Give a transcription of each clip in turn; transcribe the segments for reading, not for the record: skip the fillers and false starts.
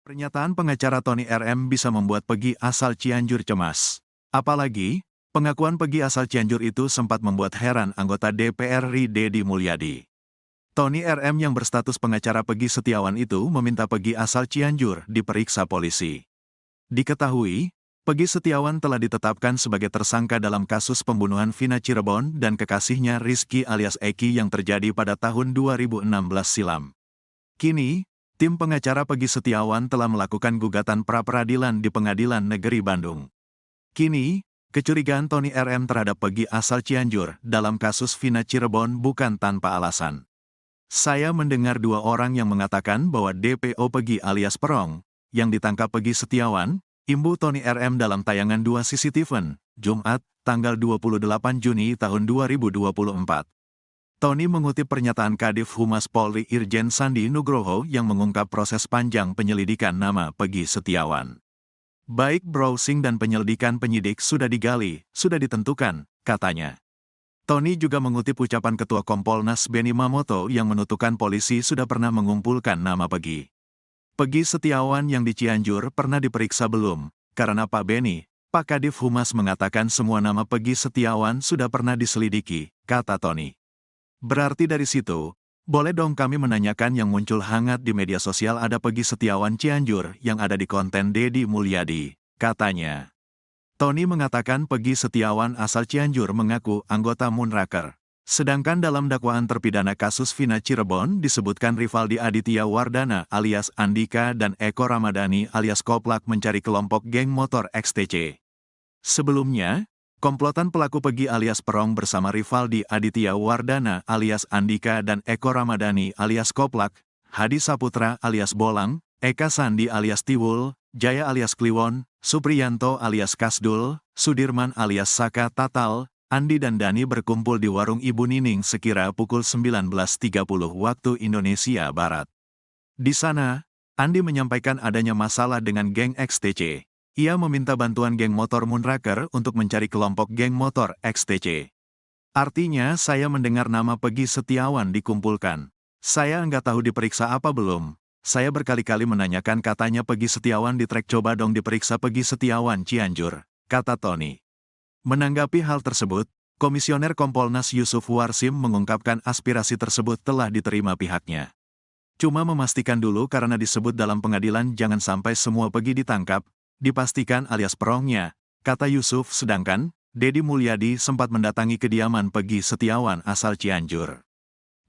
Pernyataan pengacara Tony RM bisa membuat Peggy asal Cianjur cemas. Apalagi, pengakuan Peggy asal Cianjur itu sempat membuat heran anggota DPR RI Deddy Mulyadi. Tony RM yang berstatus pengacara Peggy Setiawan itu meminta Peggy asal Cianjur diperiksa polisi. Diketahui, Peggy Setiawan telah ditetapkan sebagai tersangka dalam kasus pembunuhan Vina Cirebon dan kekasihnya Rizky alias Eki yang terjadi pada tahun 2016 silam. Kini, tim pengacara Peggy Setiawan telah melakukan gugatan pra-peradilan di Pengadilan Negeri Bandung. Kini, kecurigaan Tony RM terhadap Peggy asal Cianjur dalam kasus Vina Cirebon bukan tanpa alasan. Saya mendengar dua orang yang mengatakan bahwa DPO Peggy alias Perong, yang ditangkap Peggy Setiawan, imbu Tony RM dalam tayangan 2 CCTV, Jumat, tanggal 28 Juni tahun 2024. Tony mengutip pernyataan Kadif Humas Polri Irjen Sandi Nugroho yang mengungkap proses panjang penyelidikan nama Peggy Setiawan. Baik browsing dan penyelidikan penyidik sudah digali, sudah ditentukan, katanya. Tony juga mengutip ucapan Ketua Kompolnas Benny Mamoto yang menuturkan polisi sudah pernah mengumpulkan nama Peggy. Peggy Setiawan yang di Cianjur pernah diperiksa belum? Karena Pak Benny, Pak Kadif Humas mengatakan semua nama Peggy Setiawan sudah pernah diselidiki, kata Tony. Berarti dari situ, boleh dong kami menanyakan yang muncul hangat di media sosial ada Peggy Setiawan Cianjur yang ada di konten Deddy Mulyadi, katanya. Tony mengatakan Peggy Setiawan asal Cianjur mengaku anggota Moonraker. Sedangkan dalam dakwaan terpidana kasus Vina Cirebon disebutkan Rivaldi Aditya Wardana alias Andika dan Eko Ramadhani alias Koplak mencari kelompok geng motor XTC. Sebelumnya, komplotan pelaku Peggy alias Perong bersama Rivaldi Aditya Wardana alias Andika dan Eko Ramadhani alias Koplak, Hadi Saputra alias Bolang, Eka Sandi alias Tiwul, Jaya alias Kliwon, Supriyanto alias Kasdul, Sudirman alias Saka Tatal, Andi dan Dani berkumpul di warung Ibu Nining sekira pukul 19.30 waktu Indonesia Barat. Di sana, Andi menyampaikan adanya masalah dengan geng XTC. Ia meminta bantuan geng motor Moonraker untuk mencari kelompok geng motor XTC. Artinya saya mendengar nama Peggy Setiawan dikumpulkan. Saya nggak tahu diperiksa apa belum. Saya berkali-kali menanyakan katanya Peggy Setiawan di track coba dong diperiksa Peggy Setiawan Cianjur, kata Tony. Menanggapi hal tersebut, Komisioner Kompolnas Yusuf Warsim mengungkapkan aspirasi tersebut telah diterima pihaknya. Cuma memastikan dulu karena disebut dalam pengadilan jangan sampai semua Peggy ditangkap, dipastikan alias Perongnya, kata Yusuf. Sedangkan, Deddy Mulyadi sempat mendatangi kediaman Peggy Setiawan asal Cianjur.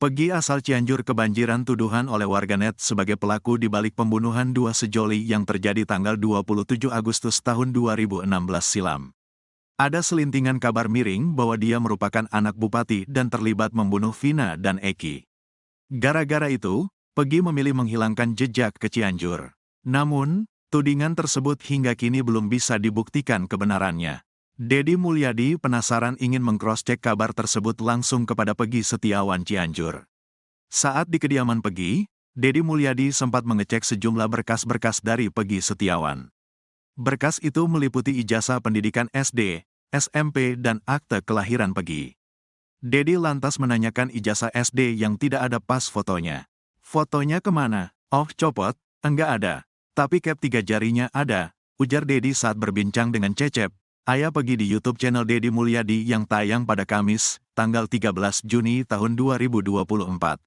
Peggy asal Cianjur kebanjiran tuduhan oleh warganet sebagai pelaku di balik pembunuhan dua sejoli yang terjadi tanggal 27 Agustus tahun 2016 silam. Ada selintingan kabar miring bahwa dia merupakan anak bupati dan terlibat membunuh Vina dan Eki. Gara-gara itu, Peggy memilih menghilangkan jejak ke Cianjur. Namun, tudingan tersebut hingga kini belum bisa dibuktikan kebenarannya. Deddy Mulyadi penasaran ingin meng-cross-check kabar tersebut langsung kepada Peggy Setiawan Cianjur. Saat di kediaman Peggy, Deddy Mulyadi sempat mengecek sejumlah berkas-berkas dari Peggy Setiawan. Berkas itu meliputi ijazah pendidikan SD, SMP dan akte kelahiran Peggy. Deddy lantas menanyakan ijazah SD yang tidak ada pas fotonya. Fotonya kemana? Oh copot, enggak ada. Tapi cap 3 jarinya ada, ujar Deddy saat berbincang dengan Cecep, ayah Peggy di YouTube channel Deddy Mulyadi yang tayang pada Kamis, tanggal 13 Juni tahun 2024.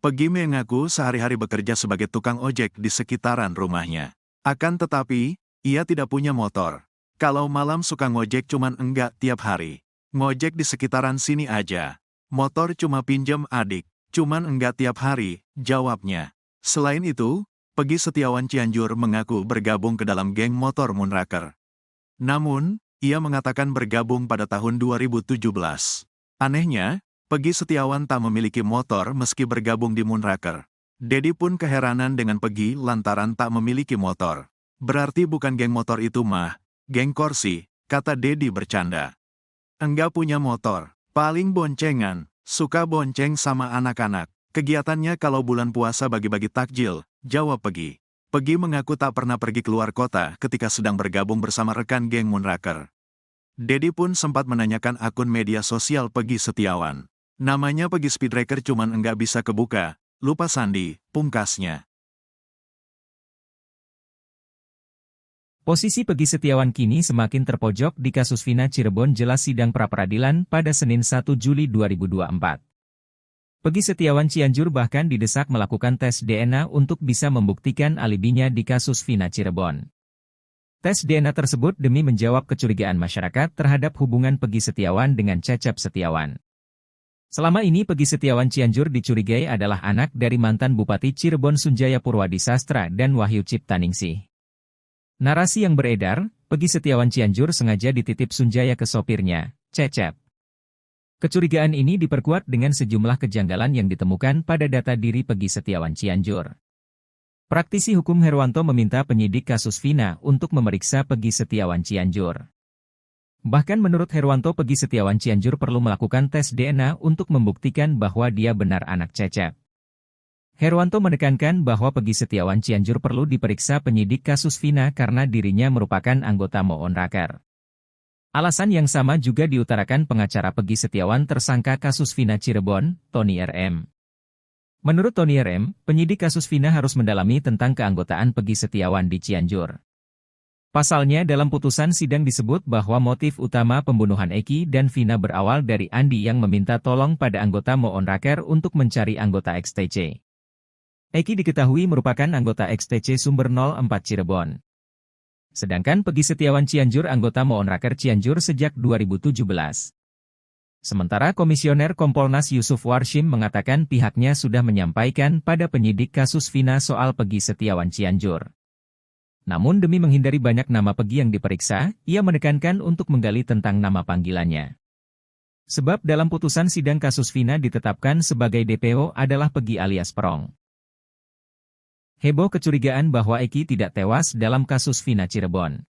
Peggy mengaku sehari-hari bekerja sebagai tukang ojek di sekitaran rumahnya. Akan tetapi, ia tidak punya motor. Kalau malam suka ngojek cuman enggak tiap hari. Ngojek di sekitaran sini aja. Motor cuma pinjem adik, cuman enggak tiap hari, jawabnya. Selain itu, Peggy Setiawan Cianjur mengaku bergabung ke dalam geng motor Moonraker. Namun, ia mengatakan bergabung pada tahun 2017. Anehnya, Peggy Setiawan tak memiliki motor meski bergabung di Moonraker. Deddy pun keheranan dengan Peggy lantaran tak memiliki motor. Berarti bukan geng motor itu mah, geng korsi, kata Deddy bercanda. Enggak punya motor, paling boncengan, suka bonceng sama anak-anak. Kegiatannya kalau bulan puasa bagi-bagi takjil, jawab Peggy. Peggy mengaku tak pernah pergi keluar kota ketika sedang bergabung bersama rekan geng Moonraker. Deddy pun sempat menanyakan akun media sosial Peggy Setiawan. Namanya Peggy Speedracker cuman enggak bisa kebuka, lupa sandi, pungkasnya. Posisi Peggy Setiawan kini semakin terpojok di kasus Vina Cirebon jelas sidang pra-peradilan pada Senin 1 Juli 2024. Peggy Setiawan Cianjur bahkan didesak melakukan tes DNA untuk bisa membuktikan alibinya di kasus Vina Cirebon. Tes DNA tersebut demi menjawab kecurigaan masyarakat terhadap hubungan Peggy Setiawan dengan Cecep Setiawan. Selama ini Peggy Setiawan Cianjur dicurigai adalah anak dari mantan Bupati Cirebon Sunjaya Purwadi Sastra dan Wahyu Ciptaningsih. Narasi yang beredar, Peggy Setiawan Cianjur sengaja dititip Sunjaya ke sopirnya, Cecep. Kecurigaan ini diperkuat dengan sejumlah kejanggalan yang ditemukan pada data diri Peggy Setiawan Cianjur. Praktisi hukum Herwanto meminta penyidik kasus Vina untuk memeriksa Peggy Setiawan Cianjur. Bahkan menurut Herwanto, Peggy Setiawan Cianjur perlu melakukan tes DNA untuk membuktikan bahwa dia benar anak Cecep. Herwanto menekankan bahwa Peggy Setiawan Cianjur perlu diperiksa penyidik kasus Vina karena dirinya merupakan anggota Moonraker. Alasan yang sama juga diutarakan pengacara Peggy Setiawan tersangka kasus Vina Cirebon, Tony RM. Menurut Tony RM, penyidik kasus Vina harus mendalami tentang keanggotaan Peggy Setiawan di Cianjur. Pasalnya dalam putusan sidang disebut bahwa motif utama pembunuhan Eki dan Vina berawal dari Andi yang meminta tolong pada anggota Moonraker untuk mencari anggota XTC. Eki diketahui merupakan anggota XTC Sumber 04 Cirebon. Sedangkan Peggy Setiawan Cianjur anggota Moonraker Cianjur sejak 2017. Sementara Komisioner Kompolnas Yusuf Warshim mengatakan pihaknya sudah menyampaikan pada penyidik kasus Vina soal Peggy Setiawan Cianjur. Namun demi menghindari banyak nama Peggy yang diperiksa, ia menekankan untuk menggali tentang nama panggilannya. Sebab dalam putusan sidang kasus Vina ditetapkan sebagai DPO adalah Peggy alias Perong. Heboh kecurigaan bahwa Eki tidak tewas dalam kasus Vina Cirebon.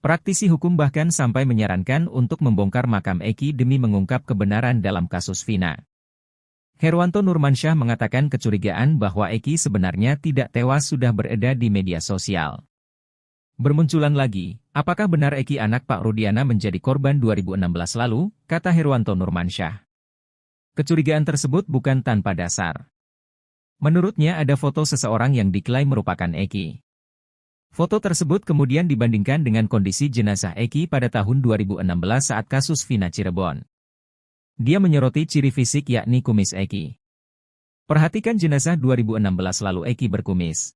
Praktisi hukum bahkan sampai menyarankan untuk membongkar makam Eki demi mengungkap kebenaran dalam kasus Vina. Herwanto Nurmansyah mengatakan kecurigaan bahwa Eki sebenarnya tidak tewas sudah beredar di media sosial. Bermunculan lagi, apakah benar Eki anak Pak Rudiana menjadi korban 2016 lalu, kata Herwanto Nurmansyah. Kecurigaan tersebut bukan tanpa dasar. Menurutnya ada foto seseorang yang diklaim merupakan Eki. Foto tersebut kemudian dibandingkan dengan kondisi jenazah Eki pada tahun 2016 saat kasus Vina Cirebon. Dia menyoroti ciri fisik yakni kumis Eki. Perhatikan jenazah 2016 lalu Eki berkumis.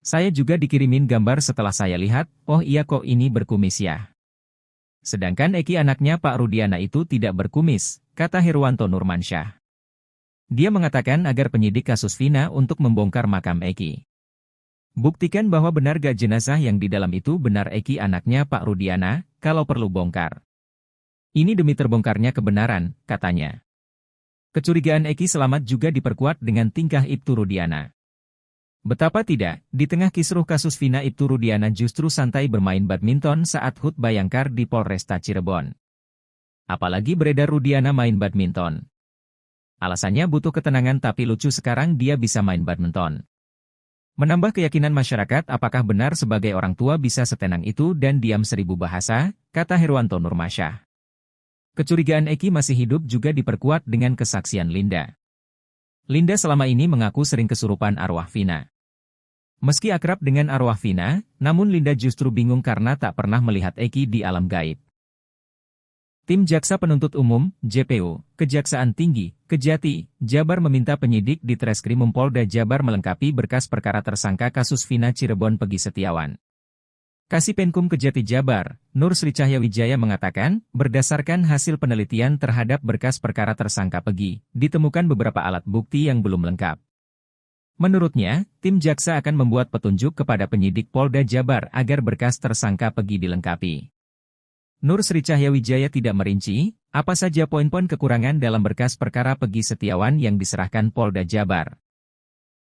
Saya juga dikirimin gambar setelah saya lihat, oh iya kok ini berkumis ya. Sedangkan Eki anaknya Pak Rudiana itu tidak berkumis, kata Herwanto Nurmansyah. Dia mengatakan agar penyidik kasus Vina untuk membongkar makam Eki. Buktikan bahwa benar gak jenazah yang di dalam itu benar Eki anaknya Pak Rudiana, kalau perlu bongkar. Ini demi terbongkarnya kebenaran, katanya. Kecurigaan Eki selamat juga diperkuat dengan tingkah Ibtu Rudiana. Betapa tidak, di tengah kisruh kasus Vina Ibtu Rudiana justru santai bermain badminton saat HUT Bayangkar di Polresta Cirebon. Apalagi beredar Rudiana main badminton. Alasannya butuh ketenangan tapi lucu sekarang dia bisa main badminton. Menambah keyakinan masyarakat apakah benar sebagai orang tua bisa setenang itu dan diam seribu bahasa, kata Herwanto Nurmansyah. Kecurigaan Eki masih hidup juga diperkuat dengan kesaksian Linda. Linda selama ini mengaku sering kesurupan arwah Vina. Meski akrab dengan arwah Vina, namun Linda justru bingung karena tak pernah melihat Eki di alam gaib. Tim Jaksa Penuntut Umum, JPU, Kejaksaan Tinggi, Kejati, Jabar meminta penyidik di Treskrimum Polda Jabar melengkapi berkas perkara tersangka kasus Vina Cirebon Peggy Setiawan. Kasipenkum Kejati Jabar, Nur Sri Cahyawijaya mengatakan, berdasarkan hasil penelitian terhadap berkas perkara tersangka Peggy, ditemukan beberapa alat bukti yang belum lengkap. Menurutnya, tim jaksa akan membuat petunjuk kepada penyidik Polda Jabar agar berkas tersangka Peggy dilengkapi. Nur Sri Cahyawijaya tidak merinci, apa saja poin-poin kekurangan dalam berkas perkara Peggy Setiawan yang diserahkan Polda Jabar.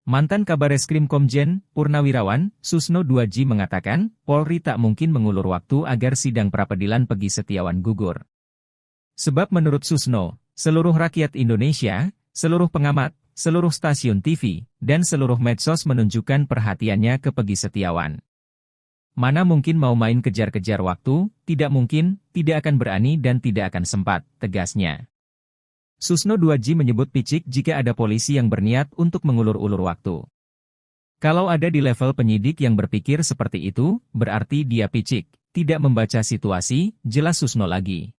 Mantan Kabareskrim Komjen, Purnawirawan, Susno 2G mengatakan, Polri tak mungkin mengulur waktu agar sidang pra-peradilan Peggy Setiawan gugur. Sebab menurut Susno, seluruh rakyat Indonesia, seluruh pengamat, seluruh stasiun TV, dan seluruh medsos menunjukkan perhatiannya ke Peggy Setiawan. Mana mungkin mau main kejar-kejar waktu, tidak mungkin, tidak akan berani dan tidak akan sempat, tegasnya. Susno 2G menyebut picik jika ada polisi yang berniat untuk mengulur-ulur waktu. Kalau ada di level penyidik yang berpikir seperti itu, berarti dia picik, tidak membaca situasi, jelas Susno lagi.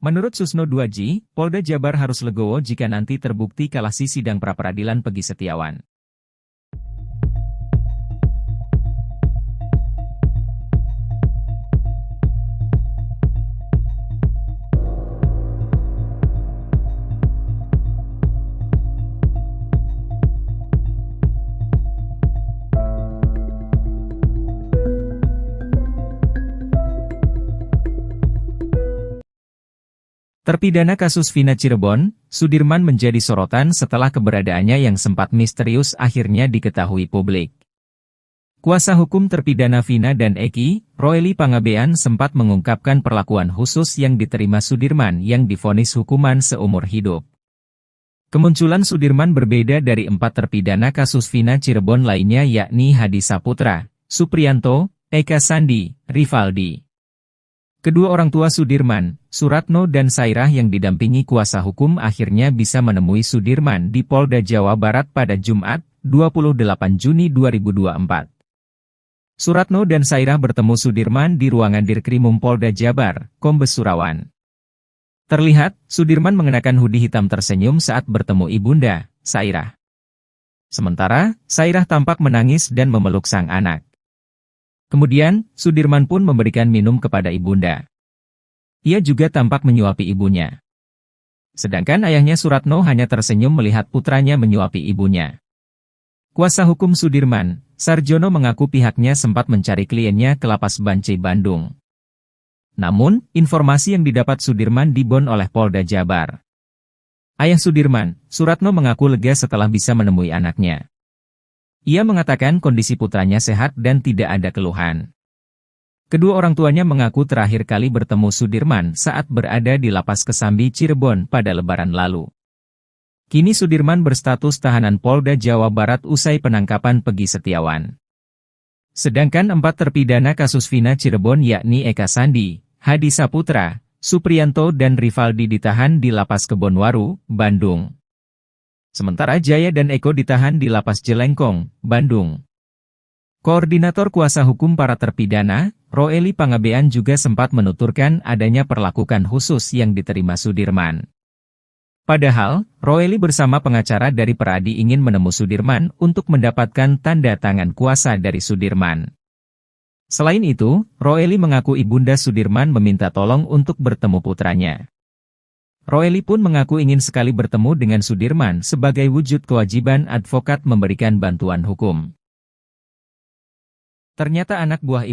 Menurut Susno 2G, Polda Jabar harus legowo jika nanti terbukti kalah di sidang pra-peradilan Peggy Setiawan. Terpidana kasus Vina Cirebon, Sudirman menjadi sorotan setelah keberadaannya yang sempat misterius akhirnya diketahui publik. Kuasa hukum terpidana Vina dan Eki, Roely Pangabean sempat mengungkapkan perlakuan khusus yang diterima Sudirman yang divonis hukuman seumur hidup. Kemunculan Sudirman berbeda dari 4 terpidana kasus Vina Cirebon lainnya yakni Hadi Saputra, Supriyanto, Eka Sandi, Rivaldi. Kedua orang tua Sudirman, Suratno dan Sairah yang didampingi kuasa hukum akhirnya bisa menemui Sudirman di Polda Jawa Barat pada Jumat, 28 Juni 2024. Suratno dan Sairah bertemu Sudirman di ruangan Dirkrimum Polda Jabar, Kombes Surawan. Terlihat, Sudirman mengenakan hoodie hitam tersenyum saat bertemu ibunda, Sairah. Sementara, Sairah tampak menangis dan memeluk sang anak. Kemudian, Sudirman pun memberikan minum kepada ibunda. Ia juga tampak menyuapi ibunya. Sedangkan ayahnya Suratno hanya tersenyum melihat putranya menyuapi ibunya. Kuasa hukum Sudirman, Sarjono mengaku pihaknya sempat mencari kliennya ke Lapas Bancai Bandung. Namun, informasi yang didapat Sudirman dibon oleh Polda Jabar. Ayah Sudirman, Suratno mengaku lega setelah bisa menemui anaknya. Ia mengatakan kondisi putranya sehat dan tidak ada keluhan. Kedua orang tuanya mengaku terakhir kali bertemu Sudirman saat berada di Lapas Kesambi Cirebon pada Lebaran lalu. Kini Sudirman berstatus tahanan Polda Jawa Barat usai penangkapan Peggy Setiawan. Sedangkan 4 terpidana kasus Vina Cirebon yakni Eka Sandi, Hadi Saputra, Supriyanto dan Rivaldi ditahan di Lapas Kebonwaru, Bandung. Sementara Jaya dan Eko ditahan di Lapas Jelengkong, Bandung. Koordinator kuasa hukum para terpidana, Roely Pangabean juga sempat menuturkan adanya perlakuan khusus yang diterima Sudirman. Padahal, Roely bersama pengacara dari Peradi ingin menemui Sudirman untuk mendapatkan tanda tangan kuasa dari Sudirman. Selain itu, Roely mengaku ibunda Sudirman meminta tolong untuk bertemu putranya. Roely pun mengaku ingin sekali bertemu dengan Sudirman sebagai wujud kewajiban advokat memberikan bantuan hukum. Ternyata anak buah